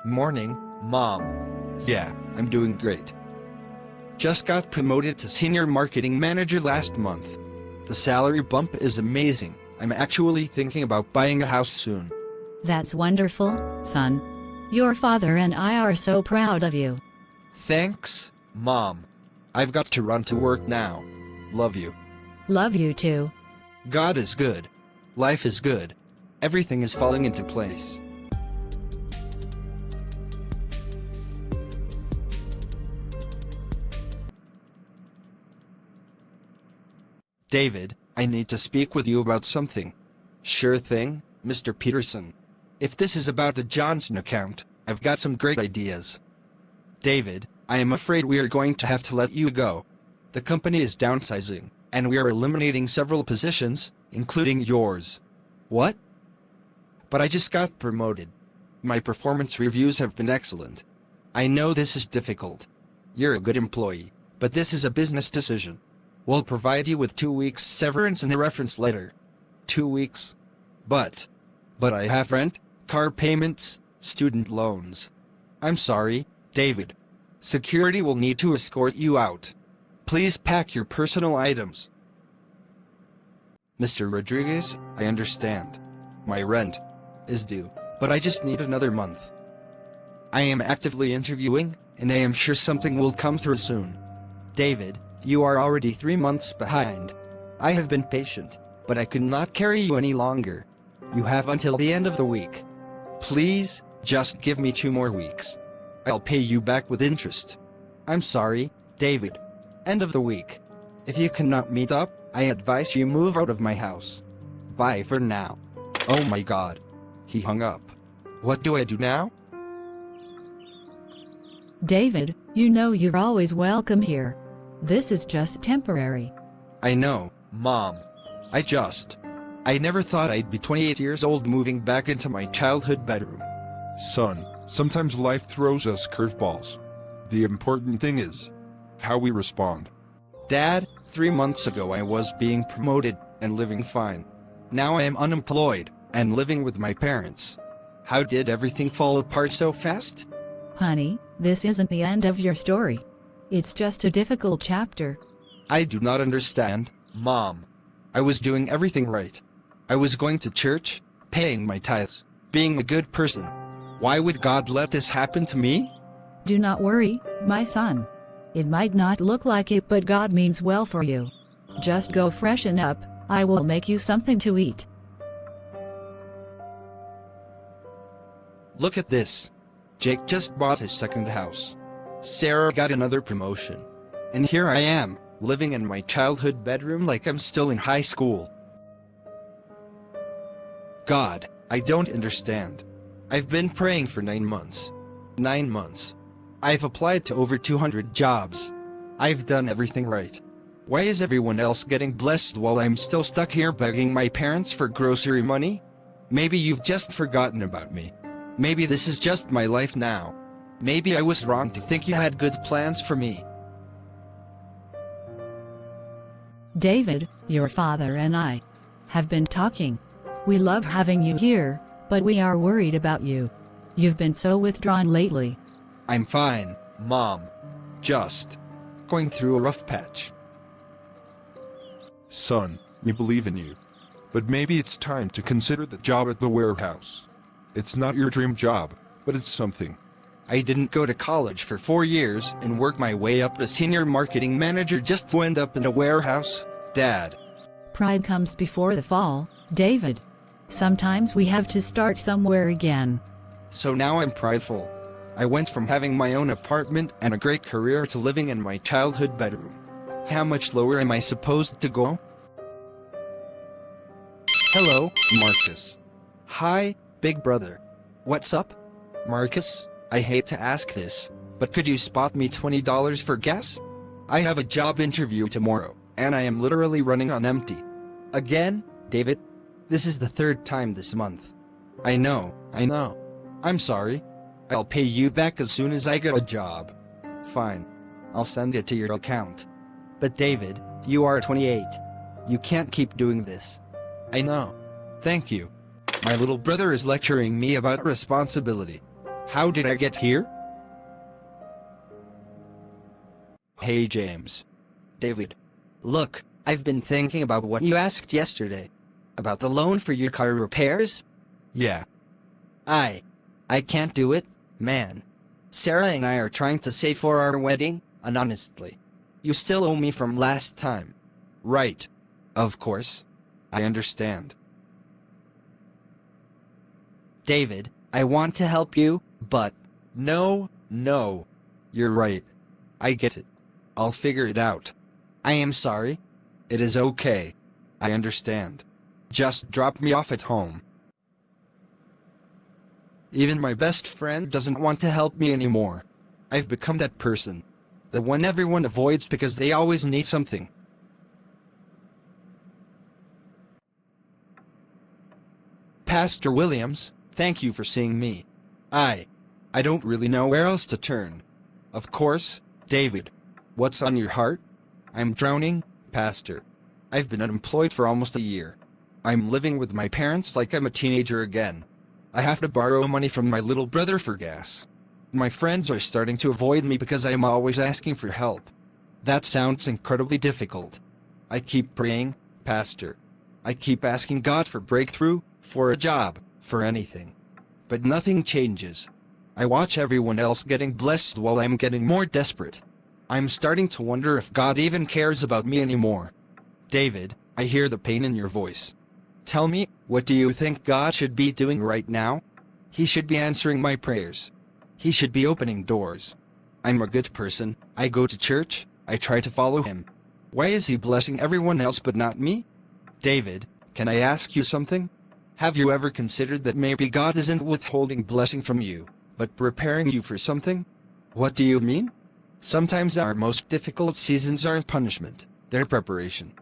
Morning, Mom. Yeah, I'm doing great. Just got promoted to Senior Marketing Manager last month. The salary bump is amazing. I'm actually thinking about buying a house soon. That's wonderful, son. Your father and I are so proud of you. Thanks, Mom. I've got to run to work now. Love you. Love you too. God is good. Life is good. Everything is falling into place. David, I need to speak with you about something. Sure thing, Mr. Peterson. If this is about the Johnson account, I've got some great ideas. David, I am afraid we are going to have to let you go. The company is downsizing, and we are eliminating several positions, including yours. What? But I just got promoted. My performance reviews have been excellent. I know this is difficult. You're a good employee, but this is a business decision. We'll provide you with 2 weeks severance and a reference letter. 2 weeks? But I have rent, car payments, student loans. I'm sorry, David. Security will need to escort you out. Please pack your personal items. Mr. Rodriguez, I understand. My rent is due, but I just need another month. I am actively interviewing, and I am sure something will come through soon. David, you are already 3 months behind. I have been patient, but I could not carry you any longer. You have until the end of the week. Please, just give me 2 more weeks. I'll pay you back with interest. I'm sorry, David. End of the week. If you cannot meet up, I advise you move out of my house. Bye for now. Oh my God. He hung up. What do I do now? David, you know you're always welcome here. This is just temporary. I know, Mom. I never thought I'd be 28 years old moving back into my childhood bedroom. Son, sometimes life throws us curveballs. The important thing is how we respond. Dad, 3 months ago I was being promoted and living fine. Now I am unemployed and living with my parents. How did everything fall apart so fast? Honey, this isn't the end of your story. It's just a difficult chapter. I do not understand, Mom. I was doing everything right. I was going to church, paying my tithes, being a good person. Why would God let this happen to me? Do not worry, my son. It might not look like it, but God means well for you. Just go freshen up. I will make you something to eat. Look at this. Jake just bought his second house. Sarah got another promotion. And here I am, living in my childhood bedroom like I'm still in high school. God, I don't understand. I've been praying for 9 months. 9 months. I've applied to over 200 jobs. I've done everything right. Why is everyone else getting blessed while I'm still stuck here begging my parents for grocery money? Maybe you've just forgotten about me. Maybe this is just my life now. Maybe I was wrong to think you had good plans for me. David, your father and I have been talking. We love having you here, but we are worried about you. You've been so withdrawn lately. I'm fine, Mom. Just going through a rough patch. Son, we believe in you. But maybe it's time to consider the job at the warehouse. It's not your dream job, but it's something. I didn't go to college for 4 years and work my way up to senior marketing manager just to end up in a warehouse, Dad. Pride comes before the fall, David. Sometimes we have to start somewhere again. So now I'm prideful. I went from having my own apartment and a great career to living in my childhood bedroom. How much lower am I supposed to go? Hello, Marcus. Hi, big brother. What's up? Marcus, I hate to ask this, but could you spot me $20 for gas? I have a job interview tomorrow, and I am literally running on empty. Again, David? This is the 3rd time this month. I know. I'm sorry. I'll pay you back as soon as I get a job. Fine. I'll send it to your account. But David, you are 28. You can't keep doing this. I know. Thank you. My little brother is lecturing me about responsibility. How did I get here? Hey, James. David, look, I've been thinking about what you asked yesterday. About the loan for your car repairs? Yeah. I can't do it, man. Sarah and I are trying to save for our wedding, and honestly, you still owe me from last time. Right. Of course. I understand. David, I want to help you, but No. You're right. I get it. I'll figure it out. I am sorry. It is okay. I understand. Just drop me off at home. Even my best friend doesn't want to help me anymore. I've become that person. The one everyone avoids because they always need something. Pastor Williams, thank you for seeing me. I don't really know where else to turn. Of course, David. What's on your heart? I'm drowning, Pastor. I've been unemployed for almost a year. I'm living with my parents like I'm a teenager again. I have to borrow money from my little brother for gas. My friends are starting to avoid me because I'm always asking for help. That sounds incredibly difficult. I keep praying, Pastor. I keep asking God for breakthrough, for a job, for anything. But nothing changes. I watch everyone else getting blessed while I'm getting more desperate. I'm starting to wonder if God even cares about me anymore. David, I hear the pain in your voice. Tell me, what do you think God should be doing right now? He should be answering my prayers. He should be opening doors. I'm a good person, I go to church, I try to follow him. Why is he blessing everyone else but not me? David, can I ask you something? Have you ever considered that maybe God isn't withholding blessing from you, but preparing you for something? What do you mean? Sometimes our most difficult seasons aren't punishment, they're preparation.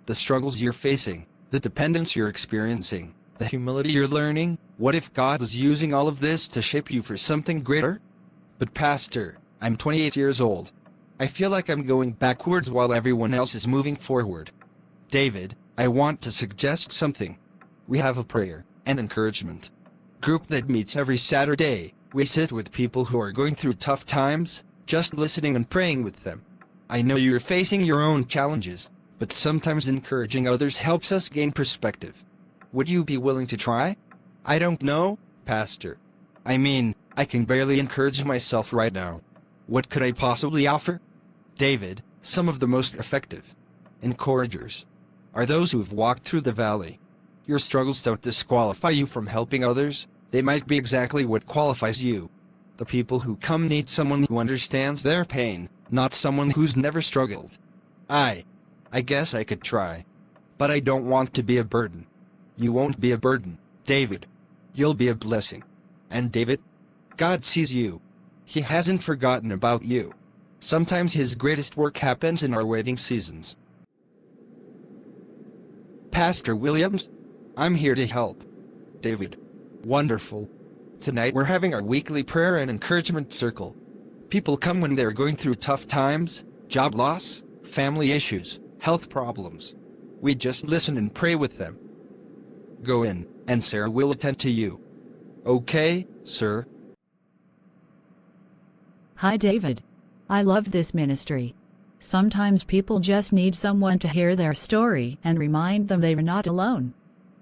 The struggles you're facing, the dependence you're experiencing, the humility you're learning, what if God is using all of this to shape you for something greater? But Pastor, I'm 28 years old. I feel like I'm going backwards while everyone else is moving forward. David, I want to suggest something. We have a prayer and encouragement group that meets every Saturday. We sit with people who are going through tough times, just listening and praying with them. I know you're facing your own challenges, but sometimes encouraging others helps us gain perspective. Would you be willing to try? I don't know, Pastor. I mean, I can barely encourage myself right now. What could I possibly offer? David, some of the most effective encouragers are those who have walked through the valley. Your struggles don't disqualify you from helping others, they might be exactly what qualifies you. The people who come need someone who understands their pain, not someone who's never struggled. I guess I could try. But I don't want to be a burden. You won't be a burden, David. You'll be a blessing. And David, God sees you. He hasn't forgotten about you. Sometimes his greatest work happens in our waiting seasons. Pastor Williams, I'm here to help. David, wonderful. Tonight we're having our weekly prayer and encouragement circle. People come when they're going through tough times, job loss, family issues, health problems. We just listen and pray with them. Go in, and Sarah will attend to you. Okay, sir? Hi, David. I love this ministry. Sometimes people just need someone to hear their story and remind them they're not alone.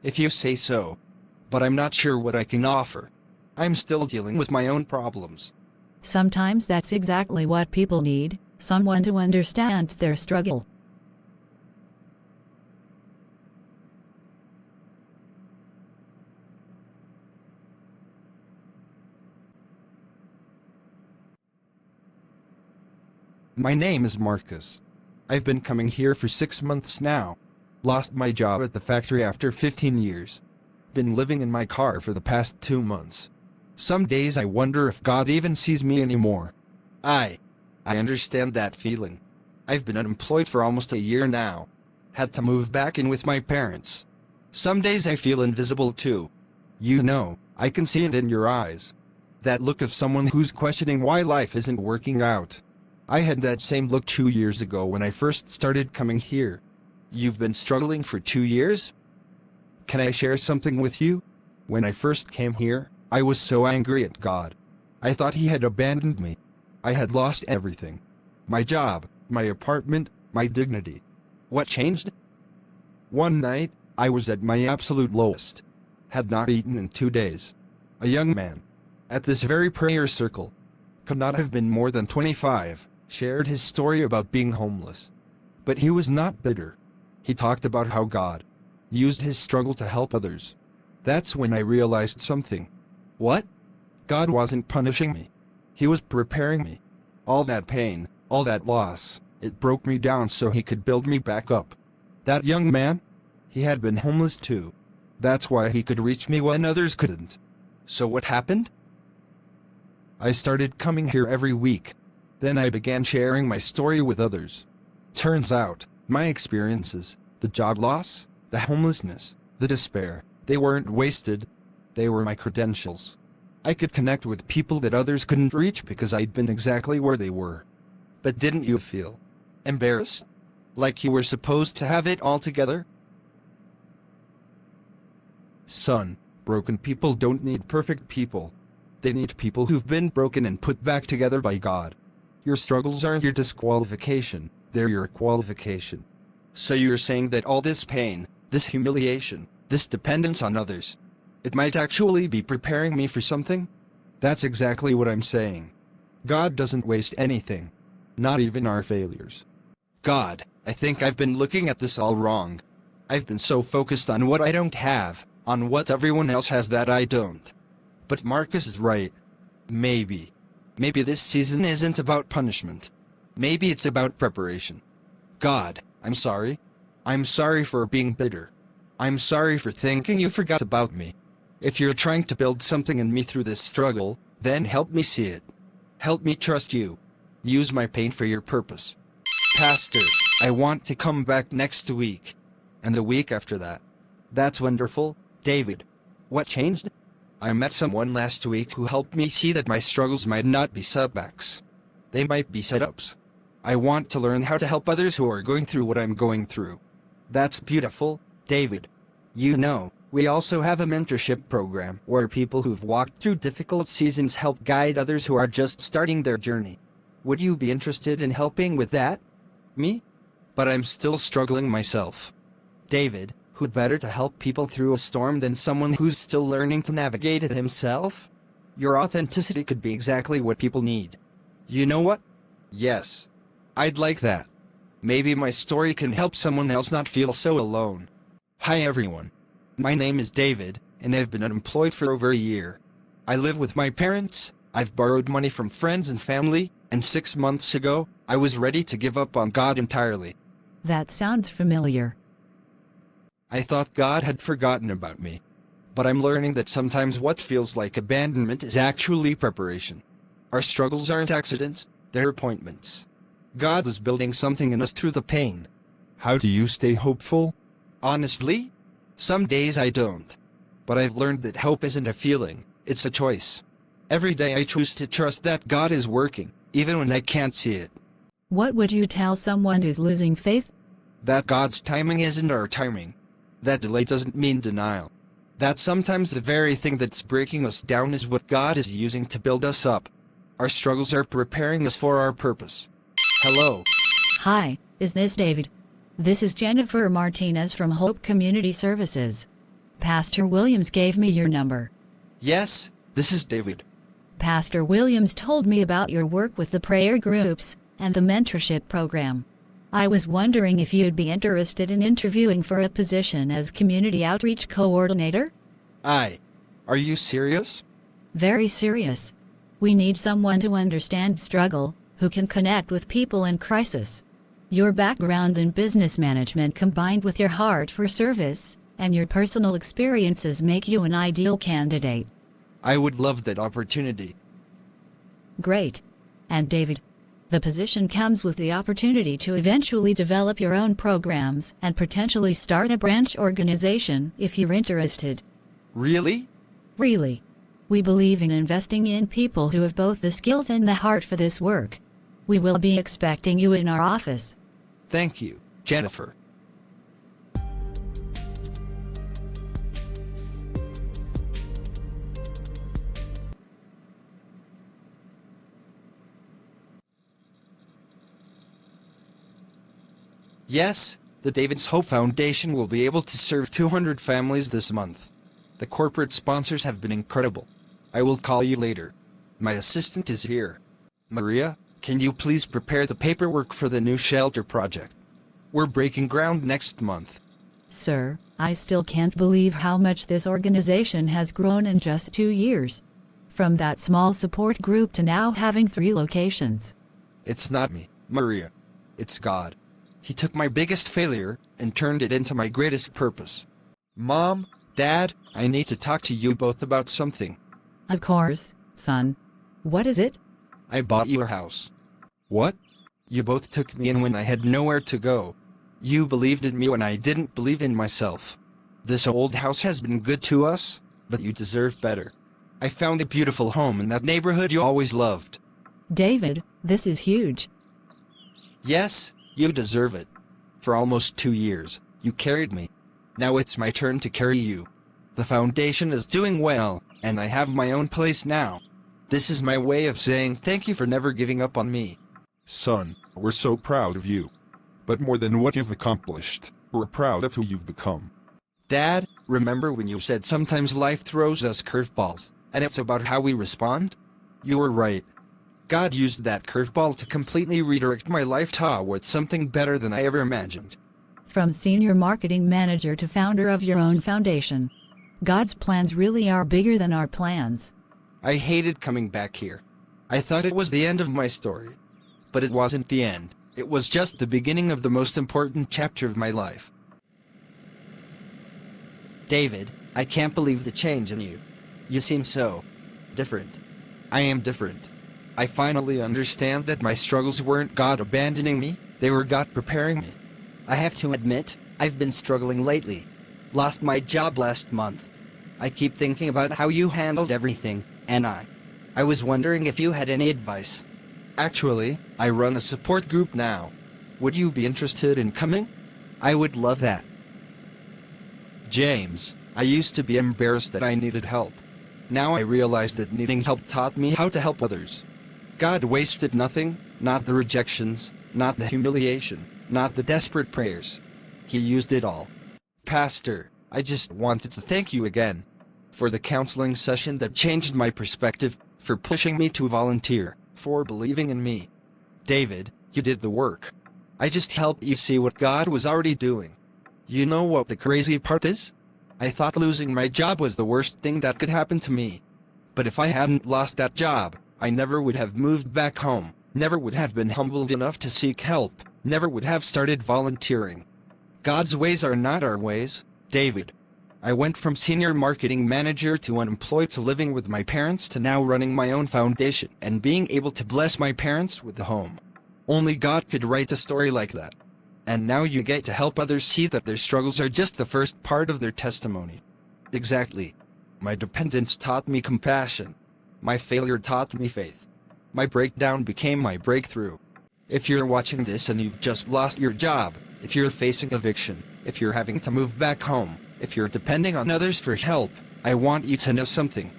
If you say so. But I'm not sure what I can offer. I'm still dealing with my own problems. Sometimes that's exactly what people need, someone who understands their struggle. My name is Marcus. I've been coming here for 6 months now. Lost my job at the factory after 15 years. Been living in my car for the past 2 months. Some days I wonder if God even sees me anymore. I understand that feeling. I've been unemployed for almost a year now. Had to move back in with my parents. Some days I feel invisible too. You know, I can see it in your eyes. That look of someone who's questioning why life isn't working out. I had that same look 2 years ago when I first started coming here. You've been struggling for 2 years? Can I share something with you? When I first came here, I was so angry at God. I thought he had abandoned me. I had lost everything. My job, my apartment, my dignity. What changed? One night, I was at my absolute lowest. Had not eaten in 2 days. A young man, at this very prayer circle, could not have been more than 25, shared his story about being homeless. But he was not bitter. He talked about how God used his struggle to help others. That's when I realized something. What? God wasn't punishing me. He was preparing me. All that pain, all that loss, it broke me down so he could build me back up. That young man? He had been homeless too. That's why he could reach me when others couldn't. So what happened? I started coming here every week. Then I began sharing my story with others. Turns out, my experiences, the job loss, the homelessness, the despair, they weren't wasted. They were my credentials. I could connect with people that others couldn't reach because I'd been exactly where they were. But didn't you feel embarrassed? Like you were supposed to have it all together? Son, broken people don't need perfect people. They need people who've been broken and put back together by God. Your struggles aren't your disqualification, they're your qualification. So you're saying that all this pain, this humiliation, this dependence on others, it might actually be preparing me for something? That's exactly what I'm saying. God doesn't waste anything. Not even our failures. God, I think I've been looking at this all wrong. I've been so focused on what I don't have, on what everyone else has that I don't. But Marcus is right. Maybe this season isn't about punishment. Maybe it's about preparation. God, I'm sorry. I'm sorry for being bitter. I'm sorry for thinking you forgot about me. If you're trying to build something in me through this struggle, then help me see it. Help me trust you. Use my pain for your purpose. Pastor, I want to come back next week. And the week after that. That's wonderful, David. What changed? I met someone last week who helped me see that my struggles might not be setbacks. They might be setups. I want to learn how to help others who are going through what I'm going through. That's beautiful, David. You know, we also have a mentorship program where people who've walked through difficult seasons help guide others who are just starting their journey. Would you be interested in helping with that? Me? But I'm still struggling myself. David, who'd better to help people through a storm than someone who's still learning to navigate it himself? Your authenticity could be exactly what people need. You know what? Yes. I'd like that. Maybe my story can help someone else not feel so alone. Hi everyone. My name is David, and I've been unemployed for over a year. I live with my parents, I've borrowed money from friends and family, and 6 months ago, I was ready to give up on God entirely. That sounds familiar. I thought God had forgotten about me. But I'm learning that sometimes what feels like abandonment is actually preparation. Our struggles aren't accidents, they're appointments. God is building something in us through the pain. How do you stay hopeful? Honestly, some days I don't. But I've learned that hope isn't a feeling, it's a choice. Every day I choose to trust that God is working, even when I can't see it. What would you tell someone who's losing faith? That God's timing isn't our timing. That delay doesn't mean denial. That sometimes the very thing that's breaking us down is what God is using to build us up. Our struggles are preparing us for our purpose. Hello. Hi, is this David? This is Jennifer Martinez from Hope Community Services. Pastor Williams gave me your number. Yes, this is David. Pastor Williams told me about your work with the prayer groups and the mentorship program. I was wondering if you'd be interested in interviewing for a position as Community Outreach Coordinator? Are you serious? Very serious. We need someone to understand struggle, who can connect with people in crisis. Your background in business management combined with your heart for service and your personal experiences make you an ideal candidate. I would love that opportunity. Great. And David, the position comes with the opportunity to eventually develop your own programs and potentially start a branch organization if you're interested. Really? Really. We believe in investing in people who have both the skills and the heart for this work. We will be expecting you in our office. Thank you, Jennifer. Yes, the David's Hope Foundation will be able to serve 200 families this month. The corporate sponsors have been incredible. I will call you later. My assistant is here. Maria, can you please prepare the paperwork for the new shelter project? We're breaking ground next month. Sir, I still can't believe how much this organization has grown in just 2 years. From that small support group to now having 3 locations. It's not me, Maria. It's God. He took my biggest failure and turned it into my greatest purpose. Mom, Dad, I need to talk to you both about something. Of course, son. What is it? I bought your house. What? You both took me in when I had nowhere to go. You believed in me when I didn't believe in myself. This old house has been good to us, but you deserve better. I found a beautiful home in that neighborhood you always loved. David, this is huge. Yes, you deserve it. For almost 2 years, you carried me. Now it's my turn to carry you. The foundation is doing well, and I have my own place now. This is my way of saying thank you for never giving up on me. Son, we're so proud of you. But more than what you've accomplished, we're proud of who you've become. Dad, remember when you said sometimes life throws us curveballs, and it's about how we respond? You were right. God used that curveball to completely redirect my life towards something better than I ever imagined. From senior marketing manager to founder of your own foundation. God's plans really are bigger than our plans. I hated coming back here. I thought it was the end of my story. But it wasn't the end. It was just the beginning of the most important chapter of my life. David, I can't believe the change in you. You seem so different. I am different. I finally understand that my struggles weren't God abandoning me, they were God preparing me. I have to admit, I've been struggling lately. Lost my job last month. I keep thinking about how you handled everything, and I was wondering if you had any advice. Actually, I run a support group now. Would you be interested in coming? I would love that. James, I used to be embarrassed that I needed help. Now I realize that needing help taught me how to help others. God wasted nothing, not the rejections, not the humiliation, not the desperate prayers. He used it all. Pastor, I just wanted to thank you again. For the counseling session that changed my perspective, for pushing me to volunteer, for believing in me. David, you did the work. I just helped you see what God was already doing. You know what the crazy part is? I thought losing my job was the worst thing that could happen to me. But if I hadn't lost that job, I never would have moved back home, never would have been humbled enough to seek help, never would have started volunteering. God's ways are not our ways, David. I went from senior marketing manager to unemployed to living with my parents to now running my own foundation and being able to bless my parents with a home. Only God could write a story like that. And now you get to help others see that their struggles are just the first part of their testimony. Exactly. My dependence taught me compassion. My failure taught me faith. My breakdown became my breakthrough. If you're watching this and you've just lost your job, if you're facing eviction, if you're having to move back home, if you're depending on others for help, I want you to know something.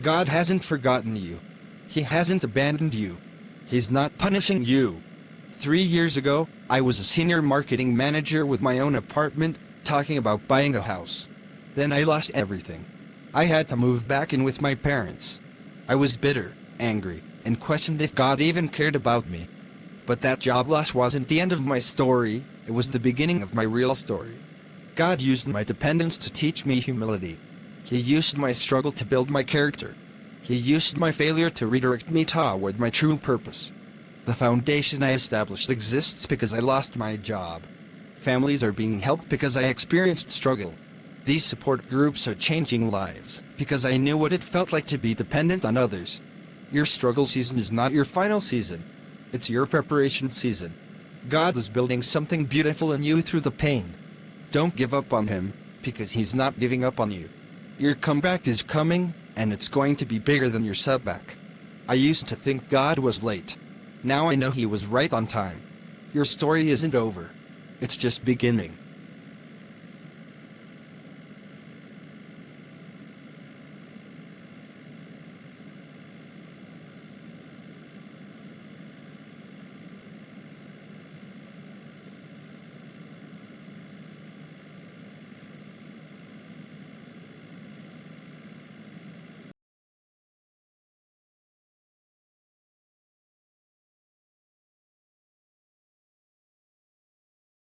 God hasn't forgotten you. He hasn't abandoned you. He's not punishing you. 3 years ago, I was a senior marketing manager with my own apartment, talking about buying a house. Then I lost everything. I had to move back in with my parents. I was bitter, angry, and questioned if God even cared about me. But that job loss wasn't the end of my story, it was the beginning of my real story. God used my dependence to teach me humility. He used my struggle to build my character. He used my failure to redirect me toward my true purpose. The foundation I established exists because I lost my job. Families are being helped because I experienced struggle. These support groups are changing lives because I knew what it felt like to be dependent on others. Your struggle season is not your final season. It's your preparation season. God is building something beautiful in you through the pain. Don't give up on Him, because He's not giving up on you. Your comeback is coming, and it's going to be bigger than your setback. I used to think God was late. Now I know He was right on time. Your story isn't over. It's just beginning.